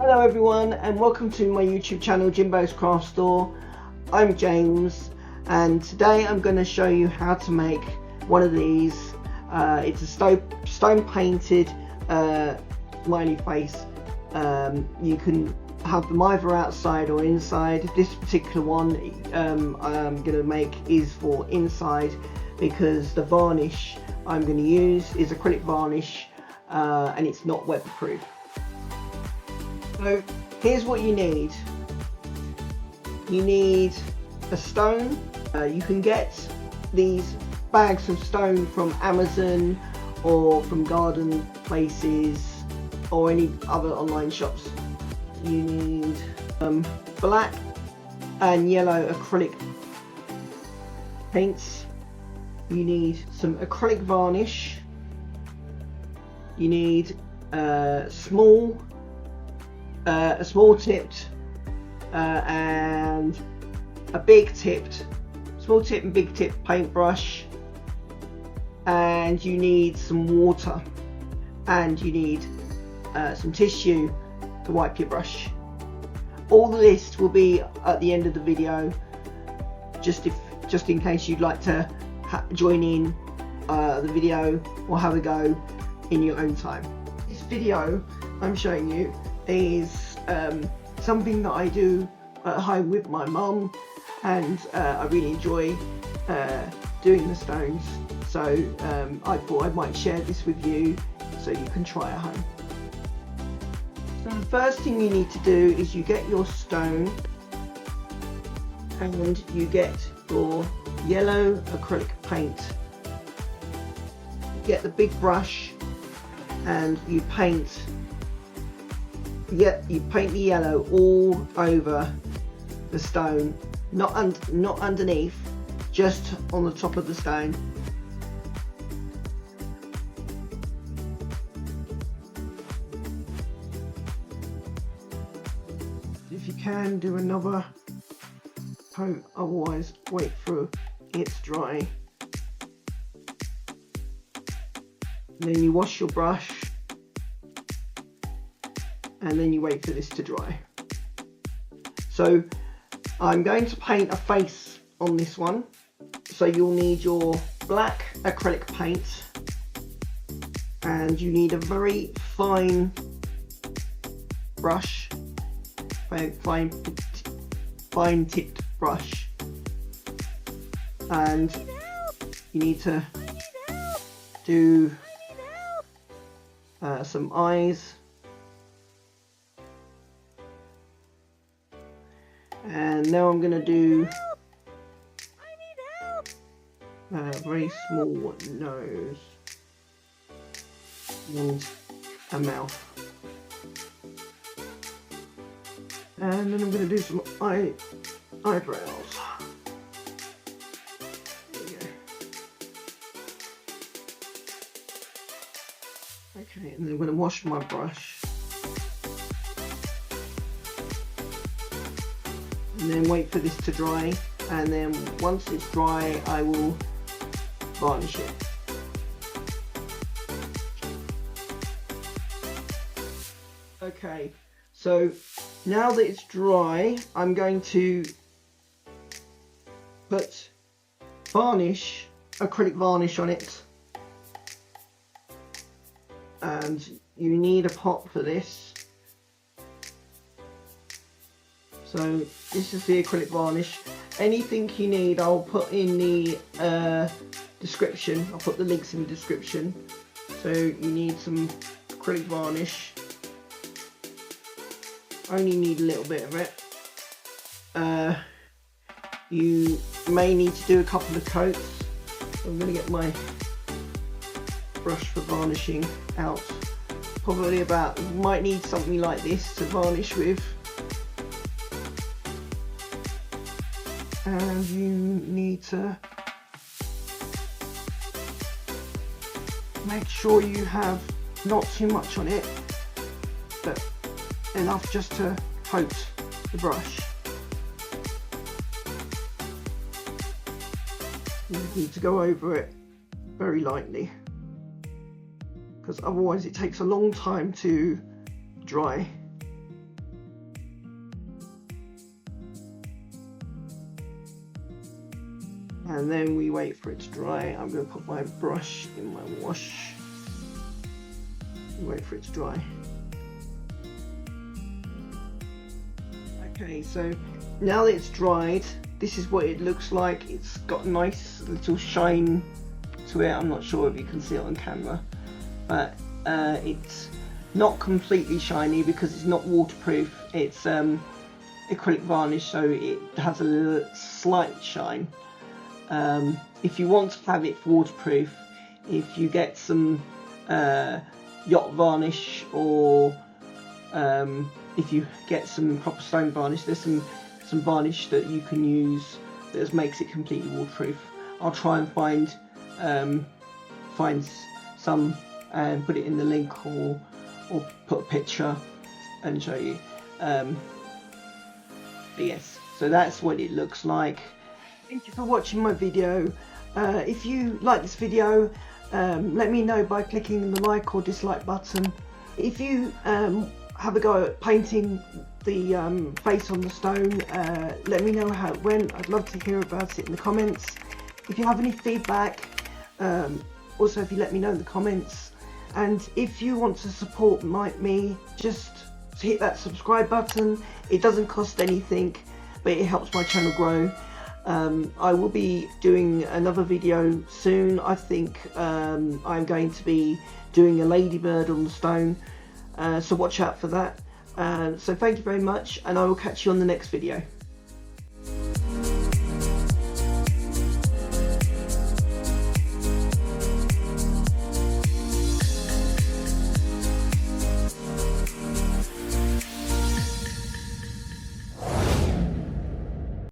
Hello everyone and welcome to my YouTube channel Jimbo's Craft Store. I'm James and today I'm going to show you how to make one of these. It's a stone painted smiley face. You can have them either outside or inside. This particular one I'm going to make is for inside because the varnish I'm going to use is acrylic varnish and it's not weatherproof. So here's what you need. You need a stone. You can get these bags of stone from Amazon or from garden places or any other online shops. You need black and yellow acrylic paints. You need some acrylic varnish. You need a small tipped and a big tipped, small tip and big tip paintbrush, and you need some water, and you need some tissue to wipe your brush. All the list will be at the end of the video, just in case you'd like to join in the video or have a go in your own time. This video I'm showing you is something that I do at home with my mum, and I really enjoy doing the stones, so I thought I might share this with you so you can try at home. So the first thing you need to do is you get your stone and you get your yellow acrylic paint. You get the big brush and you paint the yellow all over the stone, not underneath, just on the top of the stone. If you can, do another coat, otherwise wait for it to dry. And then you wash your brush, and then you wait for this to dry. So I'm going to paint a face on this one, so you'll need your black acrylic paint, and you need a very fine brush, fine tipped brush, and you need to do some eyes. And now I'm going to do a very small nose and a mouth. And then I'm going to do some eyebrows. There you go. Okay, and then I'm going to wash my brush. And then wait for this to dry, and then once it's dry I will varnish it. Okay, so now that it's dry I'm going to put varnish, acrylic varnish on it, and you need a pot for this. So this is the acrylic varnish. Anything you need I'll put in the description. I'll put the links in the description. So you need some acrylic varnish. Only need a little bit of it. You may need to do a couple of coats. I'm going to get my brush for varnishing out. Probably about, you might need something like this to varnish with. And you need to make sure you have not too much on it, but enough just to coat the brush. You need to go over it very lightly, because otherwise it takes a long time to dry. and then we wait for it to dry. I'm going to put my brush in my wash, wait for it to dry. Okay, so now that it's dried, this is what it looks like. It's got a nice little shine to it. I'm not sure if you can see it on camera, but it's not completely shiny because it's not waterproof. It's acrylic varnish, so it has a slight shine. If you want to have it waterproof, if you get some yacht varnish, or if you get some proper stone varnish, there's some varnish that you can use that makes it completely waterproof. I'll try and find some and put it in the link, or put a picture and show you. But yes, so that's what it looks like. Thank you for watching my video. If you like this video, let me know by clicking the like or dislike button. If you have a go at painting the face on the stone, let me know how it went. I'd love to hear about it in the comments. If you have any feedback, also if you let me know in the comments. And if you want to support me, just hit that subscribe button. It doesn't cost anything, but it helps my channel grow. I will be doing another video soon. I think I'm going to be doing a ladybird on the stone, so watch out for that. So thank you very much, and I will catch you on the next video.